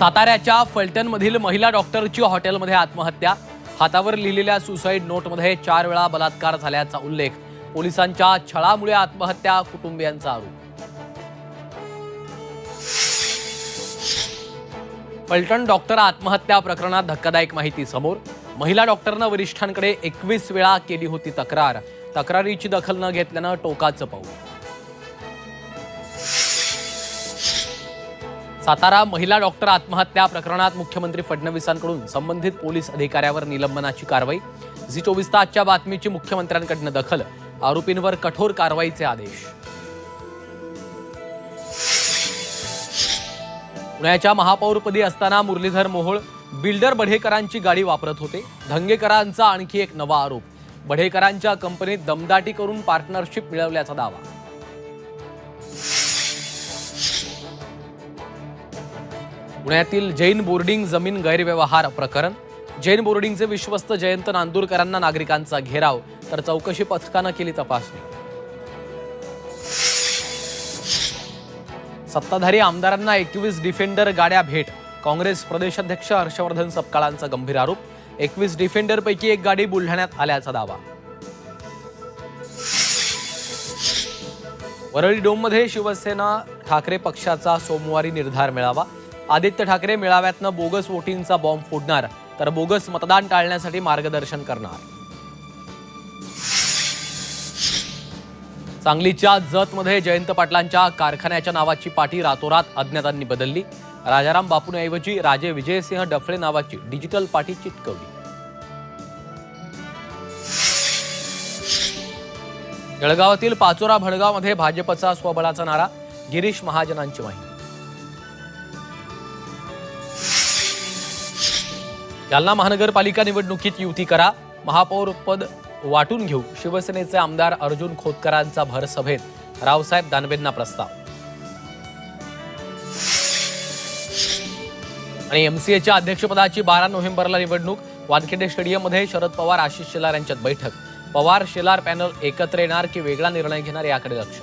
साताऱ्याच्या फलटणमधील महिला डॉक्टरची हॉटेलमध्ये आत्महत्या। हातावर लिहिलेल्या सुसाईड नोटमध्ये 4 वेळा बलात्कार झाल्याचा उल्लेख। पोलिसांच्या छळामुळे आत्महत्या, कुटुंबियांचा आरोप। फलटण डॉक्टर आत्महत्या प्रकरणात धक्कादायक माहिती समोर। महिला डॉक्टरनं वरिष्ठांकडे 21 वेळा केली होती तक्रार। तक्रारीची दखल न घेतल्यानं टोकाचं पाऊल। सातारा महिला डॉक्टर आत्महत्या प्रकरणात मुख्यमंत्री फडणवीसांकडून संबंधित पोलीस अधिकाऱ्यावर निलंबनाची कारवाई। झी 24 तासच्या बातमीची मुख्यमंत्र्यांकडून दखल। आरोपींवर कठोर कारवाईचे आदेश। पुण्याच्या महापौरपदी असताना मुरलीधर मोहोळ बिल्डर बढेकरांची गाडी वापरत होते। धंगेकरांचा आणखी एक नवा आरोप। बढेकरांच्या कंपनीत दमदाटी करून पार्टनरशिप मिळवल्याचा दावा। पुण्यातील जैन बोर्डिंग जमीन गैरव्यवहार प्रकरण। जैन बोर्डिंगचे विश्वस्त जयंत नांदुरकरांना नागरिकांचा घेराव, तर चौकशी पथकानं केली तपासणी। सत्ताधारी आमदारांना 21 डिफेंडर गाड्या भेट। काँग्रेस प्रदेशाध्यक्ष हर्षवर्धन सपकाळांचा गंभीर आरोप। 21 डिफेंडरपैकी एक गाडी बुलढाण्यात आल्याचा दावा। वरळी डोममध्ये शिवसेना ठाकरे पक्षाचा सोमवारी निर्धार मेळावा। आदित्य ठाकरे मेळाव्यातनं बोगस वोटिंगचा बॉम्ब फोडणार, तर बोगस मतदान टाळण्यासाठी मार्गदर्शन करणार। सांगलीच्या जतमध्ये जयंत पाटलांच्या कारखान्याच्या नावाची पाटी रातोरात अज्ञातांनी बदलली। राजाराम बापूंऐवजी राजे विजयसिंह डफळे नावाची डिजिटल पाटी चिटकवली। जळगावातील पाचोरा भडगावमध्ये भाजपचा स्वबळाचा नारा। गिरीश महाजनांची माहिती। जालना महानगरपालिका निवडणुकीत युती करा, महापौर पद वाटून घेऊ। शिवसेनेचे आमदार अर्जुन खोतकरांचा भर सभेत रावसाहेब दानवेंना प्रस्ताव। आणि एमसीएच्या अध्यक्षपदाची 12 नोव्हेंबरला निवडणूक। वानखेडे स्टेडियममध्ये शरद पवार, आशिष शेलार यांच्यात बैठक। पवार शेलार पॅनल एकत्र येणार की वेगळा निर्णय घेणार याकडे लक्ष।